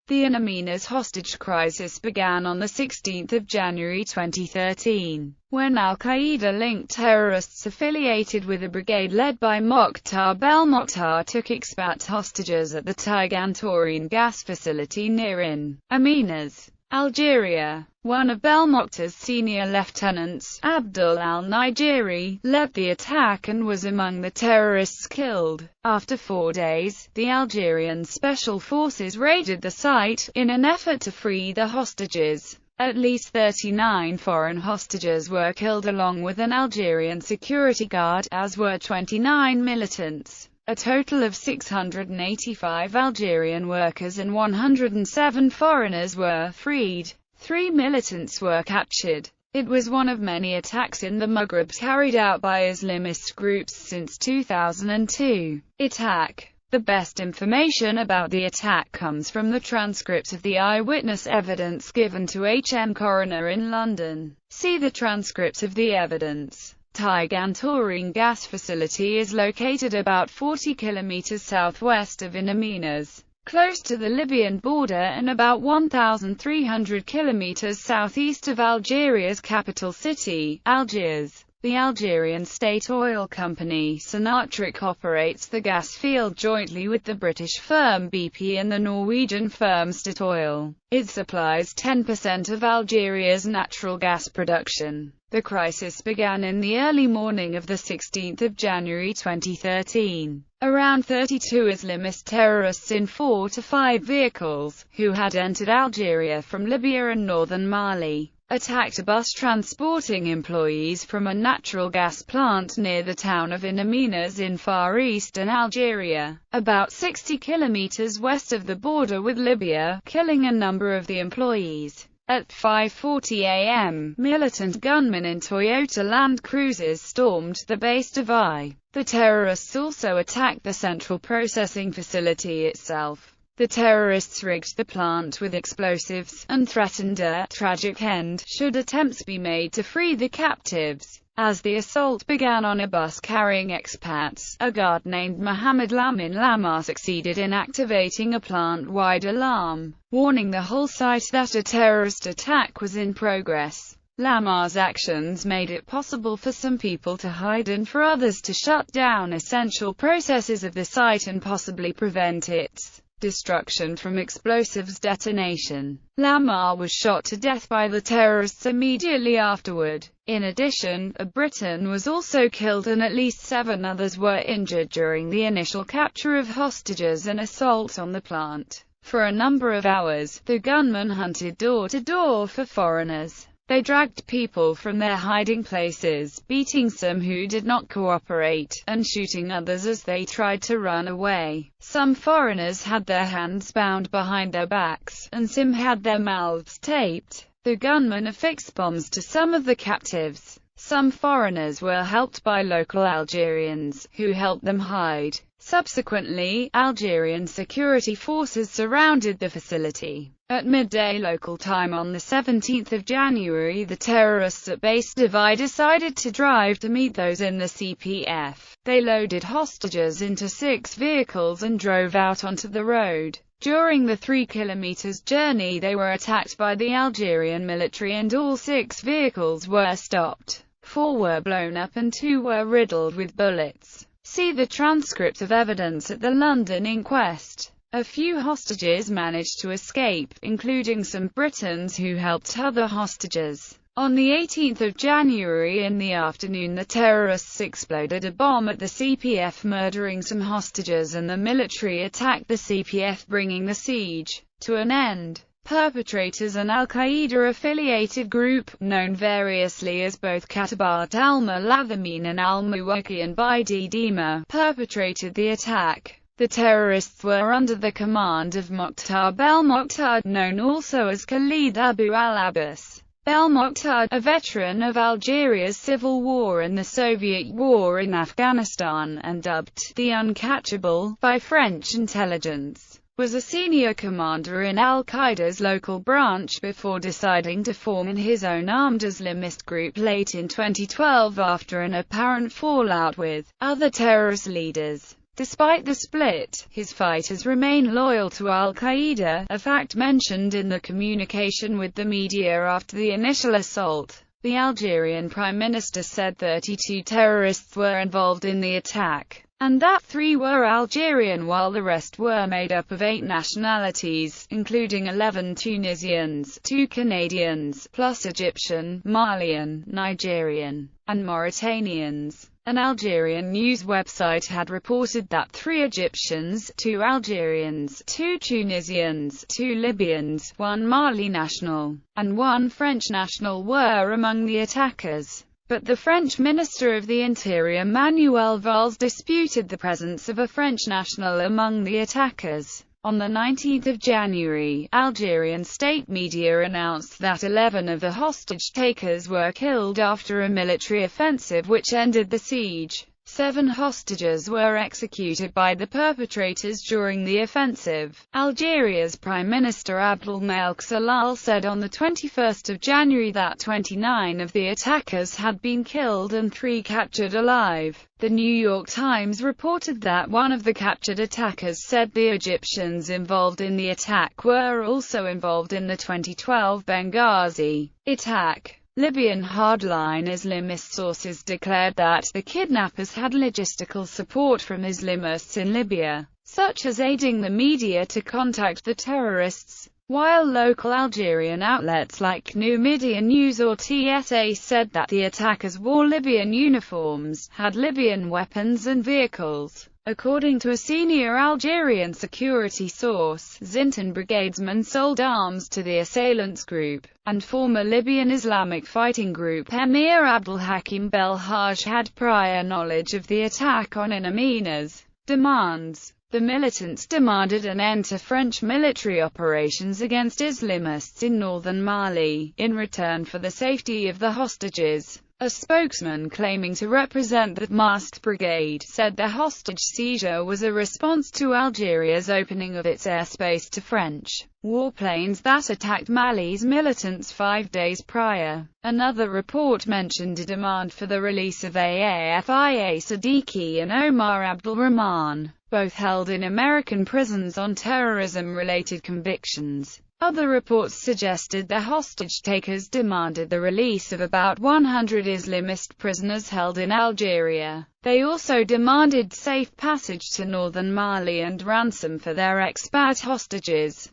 The Amenas hostage crisis began on 16 January 2013, when al-Qaeda-linked terrorists affiliated with a brigade led by Mokhtar Belmokhtar took expat hostages at the Tigantorine gas facility near in Amenas, Algeria. One of Belmokhtar's senior lieutenants, Abdul al-Nigeri, led the attack and was among the terrorists killed. After 4 days, the Algerian special forces raided the site, in an effort to free the hostages. At least 39 foreign hostages were killed along with an Algerian security guard, as were 29 militants. A total of 685 Algerian workers and 107 foreigners were freed. 3 militants were captured. It was one of many attacks in the Maghreb carried out by Islamist groups since 2002. The best information about the attack comes from the transcript of the eyewitness evidence given to HM Coroner in London. See the transcript of the evidence. Tigantorine gas facility is located about 40 kilometers southwest of In Amenas, close to the Libyan border, and about 1,300 kilometers southeast of Algeria's capital city, Algiers. The Algerian state oil company Sonatrach operates the gas field jointly with the British firm BP and the Norwegian firm Statoil. It supplies 10% of Algeria's natural gas production. The crisis began in the early morning of 16 January 2013. Around 32 Islamist terrorists in 4 to 5 vehicles, who had entered Algeria from Libya and northern Mali, attacked a bus transporting employees from a natural gas plant near the town of In Amenas in far eastern Algeria, about 60 kilometers west of the border with Libya, killing a number of the employees. At 5:40 a.m., militant gunmen in Toyota Land Cruisers stormed the base Davai. The terrorists also attacked the central processing facility itself. The terrorists rigged the plant with explosives, and threatened a tragic end should attempts be made to free the captives. As the assault began on a bus carrying expats, a guard named Mohamed Lamin Lamar succeeded in activating a plant-wide alarm, warning the whole site that a terrorist attack was in progress. Lamar's actions made it possible for some people to hide and for others to shut down essential processes of the site and possibly prevent its destruction from explosives detonation. Lamar was shot to death by the terrorists immediately afterward. In addition, a Briton was also killed and at least 7 others were injured during the initial capture of hostages and assault on the plant. For a number of hours, the gunmen hunted door to door for foreigners. They dragged people from their hiding places, beating some who did not cooperate, and shooting others as they tried to run away. Some foreigners had their hands bound behind their backs, and some had their mouths taped. The gunmen affixed bombs to some of the captives. Some foreigners were helped by local Algerians, who helped them hide. Subsequently, Algerian security forces surrounded the facility. At midday local time on 17 January, the terrorists at Base Davai decided to drive to meet those in the CPF. They loaded hostages into 6 vehicles and drove out onto the road. During the 3 kilometers journey they were attacked by the Algerian military and all 6 vehicles were stopped. 4 were blown up and 2 were riddled with bullets. See the transcript of evidence at the London inquest. A few hostages managed to escape, including some Britons who helped other hostages. On 18 January in the afternoon, the terrorists exploded a bomb at the CPF, murdering some hostages, and the military attacked the CPF, bringing the siege to an end. Perpetrators, an al-Qaeda-affiliated group, known variously as both Katabat al-Malathamin and al-Muwakki'in by Dima, perpetrated the attack. The terrorists were under the command of Mokhtar Belmokhtar, known also as Khalid Abu al-Abbas. Belmokhtar, a veteran of Algeria's civil war and the Soviet war in Afghanistan, and dubbed the Uncatchable by French intelligence, was a senior commander in al-Qaeda's local branch before deciding to form his own armed Islamist group late in 2012 after an apparent fallout with other terrorist leaders. Despite the split, his fighters remain loyal to al-Qaeda, a fact mentioned in the communication with the media after the initial assault. The Algerian Prime Minister said 32 terrorists were involved in the attack, and that 3 were Algerian while the rest were made up of 8 nationalities, including 11 Tunisians, 2 Canadians, plus Egyptian, Malian, Nigerian, and Mauritanians. An Algerian news website had reported that 3 Egyptians, 2 Algerians, 2 Tunisians, 2 Libyans, 1 Mali national, and 1 French national were among the attackers. But the French Minister of the Interior Manuel Valls disputed the presence of a French national among the attackers. On 19 January, Algerian state media announced that 11 of the hostage-takers were killed after a military offensive which ended the siege. 7 hostages were executed by the perpetrators during the offensive. Algeria's Prime Minister Abdelmalek Salal said on 21 January that 29 of the attackers had been killed and 3 captured alive. The New York Times reported that one of the captured attackers said the Egyptians involved in the attack were also involved in the 2012 Benghazi attack. Libyan hardline Islamist sources declared that the kidnappers had logistical support from Islamists in Libya, such as aiding the media to contact the terrorists, while local Algerian outlets like New Media News or TSA said that the attackers wore Libyan uniforms, had Libyan weapons and vehicles. According to a senior Algerian security source, Zintan brigadesmen sold arms to the assailants group, and former Libyan Islamic fighting group Emir Abdel Hakim Belhaj had prior knowledge of the attack on Amenas. Demands. The militants demanded an end to French military operations against Islamists in northern Mali, in return for the safety of the hostages. A spokesman claiming to represent the masked brigade said the hostage seizure was a response to Algeria's opening of its airspace to French warplanes that attacked Mali's militants 5 days prior. Another report mentioned a demand for the release of Aafia Siddiqui and Omar Abdulrahman, both held in American prisons on terrorism-related convictions. Other reports suggested the hostage-takers demanded the release of about 100 Islamist prisoners held in Algeria. They also demanded safe passage to northern Mali and ransom for their expat hostages.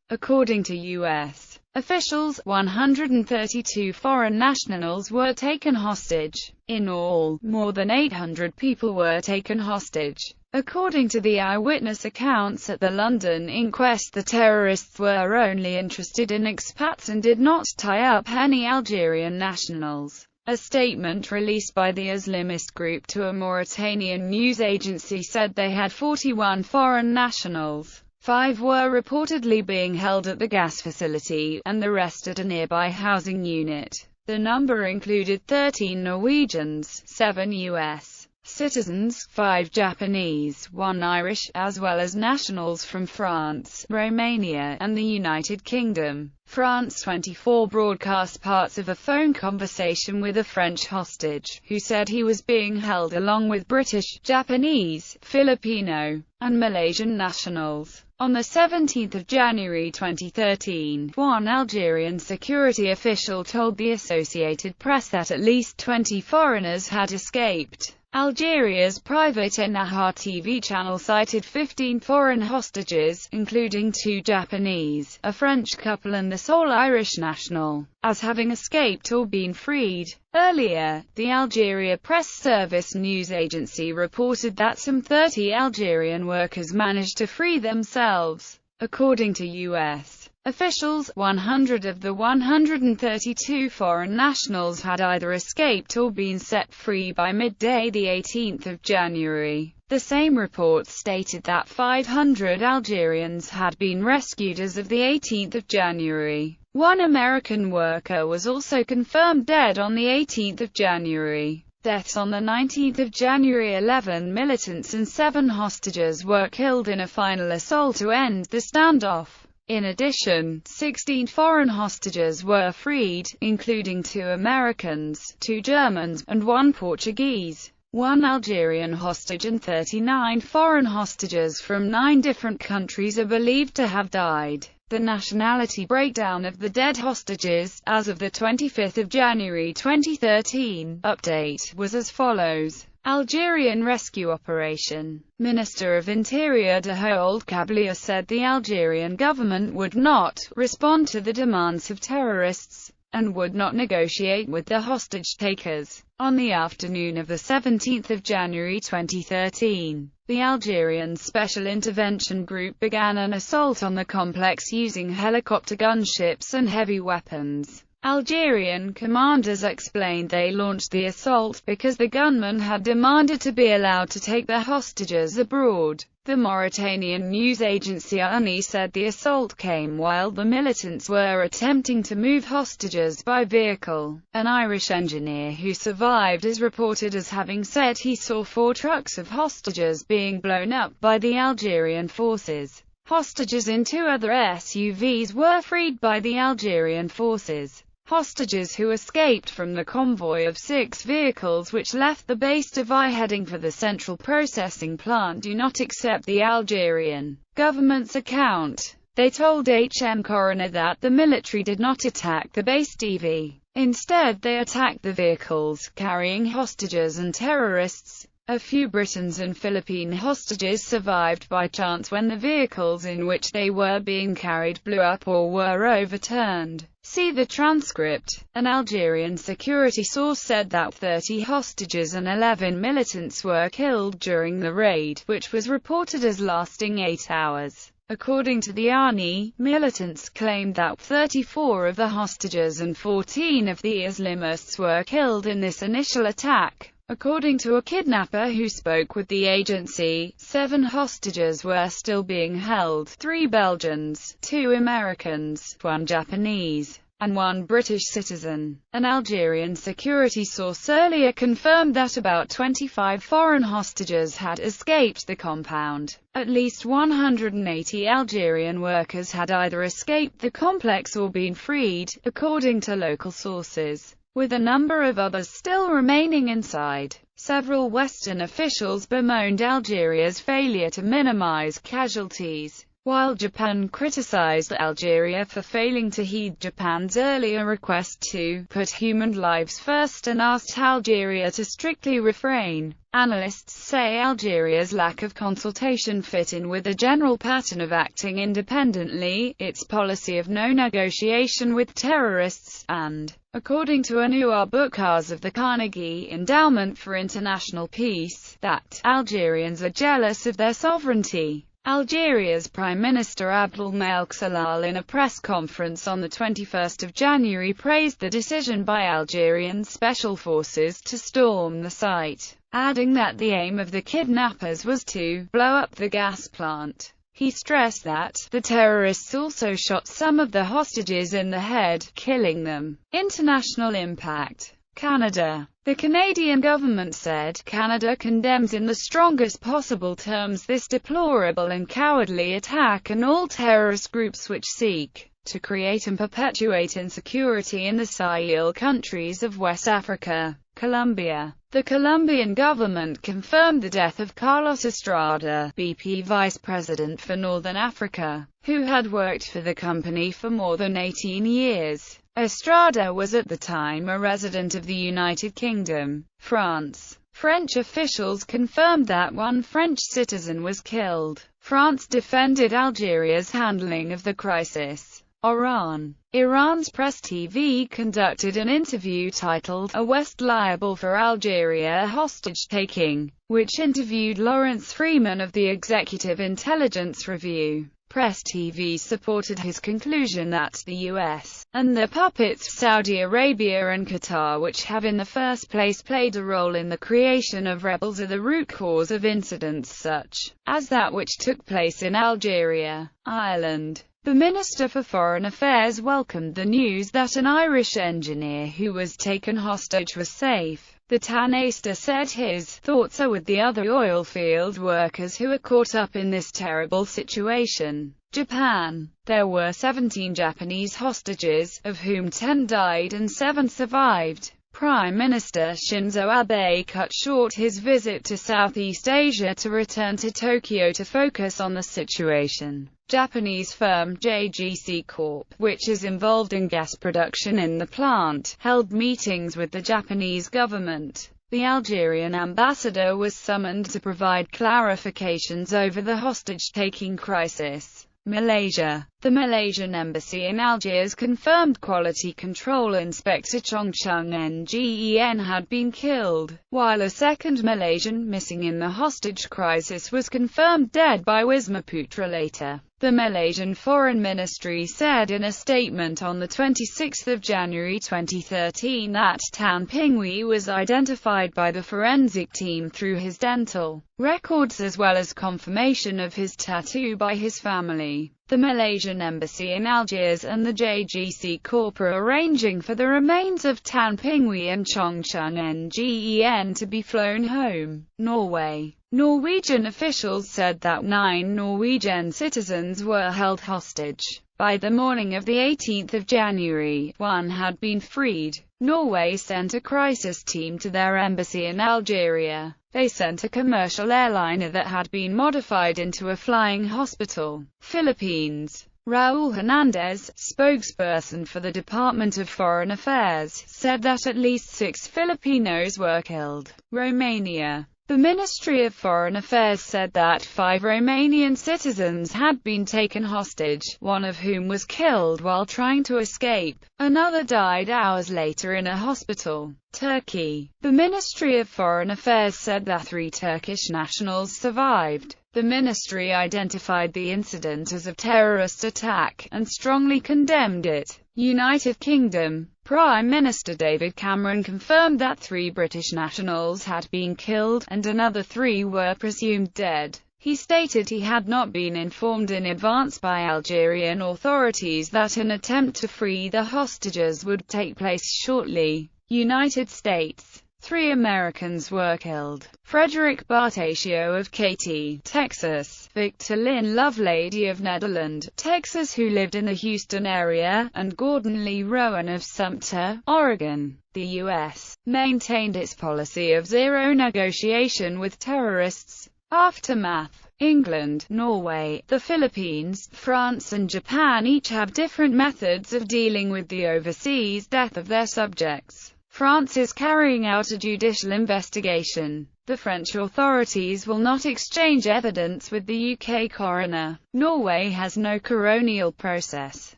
According to U.S. officials, 132 foreign nationals were taken hostage. In all, more than 800 people were taken hostage. According to the eyewitness accounts at the London inquest, the terrorists were only interested in expats and did not tie up any Algerian nationals. A statement released by the Islamist group to a Mauritanian news agency said they had 41 foreign nationals. 5 were reportedly being held at the gas facility, and the rest at a nearby housing unit. The number included 13 Norwegians, 7 U.S. citizens, 5 Japanese, 1 Irish, as well as nationals from France, Romania, and the United Kingdom. France 24 broadcast parts of a phone conversation with a French hostage, who said he was being held along with British, Japanese, Filipino, and Malaysian nationals. On 17 January 2013, one Algerian security official told the Associated Press that at least 20 foreigners had escaped. Algeria's private Ennahar TV channel cited 15 foreign hostages, including 2 Japanese, a French couple and the sole Irish national, as having escaped or been freed. Earlier, the Algeria Press Service news agency reported that some 30 Algerian workers managed to free themselves. According to U.S. officials, 100 of the 132 foreign nationals had either escaped or been set free by midday 18 January. The same report stated that 500 Algerians had been rescued as of 18 January. One American worker was also confirmed dead on 18 January. Deaths on 19 January. 11 militants and 7 hostages were killed in a final assault to end the standoff. In addition, 16 foreign hostages were freed, including 2 Americans, 2 Germans, and 1 Portuguese. one Algerian hostage and 39 foreign hostages from 9 different countries are believed to have died. The nationality breakdown of the dead hostages, as of the 25th of January 2013, update, was as follows. Algerian rescue operation. Minister of Interior de Haold Kablia said the Algerian government would not respond to the demands of terrorists, and would not negotiate with the hostage-takers. On the afternoon of the 17th of January 2013, the Algerian Special Intervention Group began an assault on the complex using helicopter gunships and heavy weapons. Algerian commanders explained they launched the assault because the gunmen had demanded to be allowed to take their hostages abroad. The Mauritanian news agency UNI said the assault came while the militants were attempting to move hostages by vehicle. An Irish engineer who survived is reported as having said he saw 4 trucks of hostages being blown up by the Algerian forces. Hostages in 2 other SUVs were freed by the Algerian forces. Hostages who escaped from the convoy of 6 vehicles which left the base de Vai heading for the central processing plant do not accept the Algerian government's account. They told HM Coroner that the military did not attack the base DV. Instead they attacked the vehicles carrying hostages and terrorists. A few Britons and Philippine hostages survived by chance when the vehicles in which they were being carried blew up or were overturned. See the transcript. An Algerian security source said that 30 hostages and 11 militants were killed during the raid, which was reported as lasting 8 hours. According to the ANI, militants claimed that 34 of the hostages and 14 of the Islamists were killed in this initial attack. According to a kidnapper who spoke with the agency, 7 hostages were still being held, 3 Belgians, 2 Americans, 1 Japanese, and 1 British citizen. An Algerian security source earlier confirmed that about 25 foreign hostages had escaped the compound. At least 180 Algerian workers had either escaped the complex or been freed, according to local sources, with a number of others still remaining inside. Several Western officials bemoaned Algeria's failure to minimize casualties, while Japan criticized Algeria for failing to heed Japan's earlier request to put human lives first and asked Algeria to strictly refrain. Analysts say Algeria's lack of consultation fit in with a general pattern of acting independently, its policy of no negotiation with terrorists, and, according to Anouar Boukars of the Carnegie Endowment for International Peace, that Algerians are jealous of their sovereignty. Algeria's Prime Minister Abdelmalek Salal in a press conference on the 21st of January praised the decision by Algerian special forces to storm the site, adding that the aim of the kidnappers was to blow up the gas plant. He stressed that the terrorists also shot some of the hostages in the head, killing them. International impact. Canada. The Canadian government said Canada condemns in the strongest possible terms this deplorable and cowardly attack and all terrorist groups which seek to create and perpetuate insecurity in the Sahel countries of West Africa. Colombia. The Colombian government confirmed the death of Carlos Estrada, BP vice president for Northern Africa, who had worked for the company for more than 18 years. Estrada was at the time a resident of the United Kingdom, France. French officials confirmed that 1 French citizen was killed. France defended Algeria's handling of the crisis. Iran's Press TV conducted an interview titled "A West Liable for Algeria Hostage-Taking," which interviewed Lawrence Freeman of the Executive Intelligence Review. Press TV supported his conclusion that the US, and the puppets Saudi Arabia and Qatar, which have in the first place played a role in the creation of rebels, are the root cause of incidents such as that which took place in Algeria. Ireland. The Minister for Foreign Affairs welcomed the news that an Irish engineer who was taken hostage was safe. The Taoiseach said his thoughts are with the other oil field workers who are caught up in this terrible situation. Japan. There were 17 Japanese hostages, of whom 10 died and 7 survived. Prime Minister Shinzo Abe cut short his visit to Southeast Asia to return to Tokyo to focus on the situation. Japanese firm JGC Corp., which is involved in gas production in the plant, held meetings with the Japanese government. The Algerian ambassador was summoned to provide clarifications over the hostage-taking crisis. Malaysia. The Malaysian embassy in Algiers confirmed quality control inspector Chong Chung Ngen had been killed, while a second Malaysian missing in the hostage crisis was confirmed dead by Wismaputra later. The Malaysian Foreign Ministry said in a statement on 26 January 2013 that Tan Pingwei was identified by the forensic team through his dental records as well as confirmation of his tattoo by his family. The Malaysian embassy in Algiers and the JGC Corp are arranging for the remains of Tan Pingwei and Chong Chung Ngen to be flown home. Norway. Norwegian officials said that 9 Norwegian citizens were held hostage. By the morning of 18 January, one had been freed. Norway sent a crisis team to their embassy in Algeria. They sent a commercial airliner that had been modified into a flying hospital. Philippines. Raul Hernandez, spokesperson for the Department of Foreign Affairs, said that at least 6 Filipinos were killed. Romania. The Ministry of Foreign Affairs said that 5 Romanian citizens had been taken hostage, one of whom was killed while trying to escape. Another died hours later in a hospital. Turkey. The Ministry of Foreign Affairs said that 3 Turkish nationals survived. The ministry identified the incident as a terrorist attack, and strongly condemned it. United Kingdom. Prime Minister David Cameron confirmed that 3 British nationals had been killed, and another 3 were presumed dead. He stated he had not been informed in advance by Algerian authorities that an attempt to free the hostages would take place shortly. United States. 3 Americans were killed. Frederick Bartatio of Katy, Texas, Victor Lynn Lovelady of Nederland, Texas, who lived in the Houston area, and Gordon Lee Rowan of Sumter, Oregon. The U.S. maintained its policy of zero negotiation with terrorists. Aftermath. England, Norway, the Philippines, France and Japan each have different methods of dealing with the overseas death of their subjects. France is carrying out a judicial investigation. The French authorities will not exchange evidence with the UK coroner. Norway has no coronial process.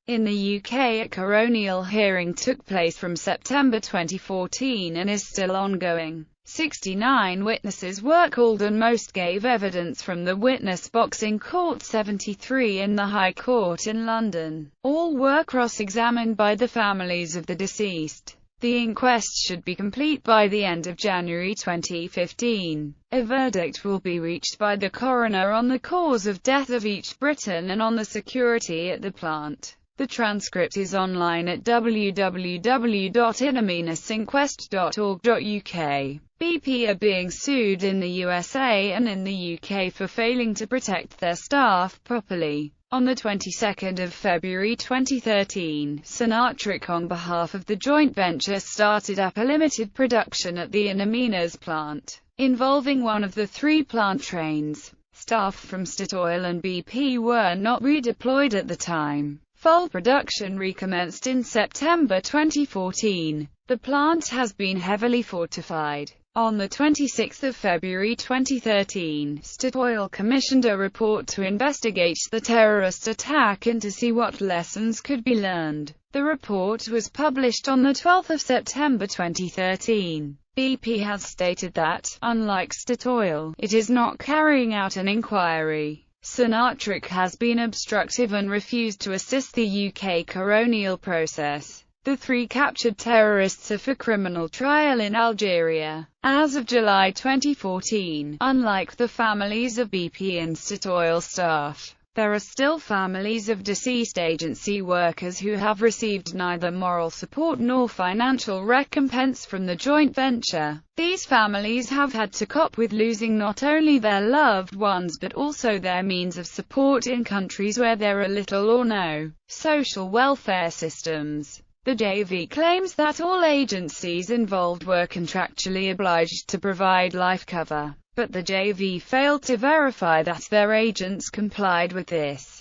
In the UK, a coronial hearing took place from September 2014 and is still ongoing. 69 witnesses were called and most gave evidence from the witness box in Court 73 in the High Court in London. All were cross-examined by the families of the deceased. The inquest should be complete by the end of January 2015. A verdict will be reached by the coroner on the cause of death of each Briton and on the security at the plant. The transcript is online at www.amenasinquest.org.uk. BP are being sued in the USA and in the UK for failing to protect their staff properly. On the 22nd of February 2013, Sinatrix on behalf of the joint venture started up a limited production at the Amenas plant, involving one of the 3 plant trains. Staff from Statoil and BP were not redeployed at the time. Full production recommenced in September 2014. The plant has been heavily fortified. On 26 February 2013, Statoil commissioned a report to investigate the terrorist attack and to see what lessons could be learned. The report was published on 12 September 2013. BP has stated that, unlike Statoil, it is not carrying out an inquiry. Sinatrix has been obstructive and refused to assist the UK coronial process. The 3 captured terrorists are for criminal trial in Algeria. As of July 2014, unlike the families of BP and Statoil staff, there are still families of deceased agency workers who have received neither moral support nor financial recompense from the joint venture. These families have had to cope with losing not only their loved ones but also their means of support in countries where there are little or no social welfare systems. The JV claims that all agencies involved were contractually obliged to provide life cover, but the JV failed to verify that their agents complied with this.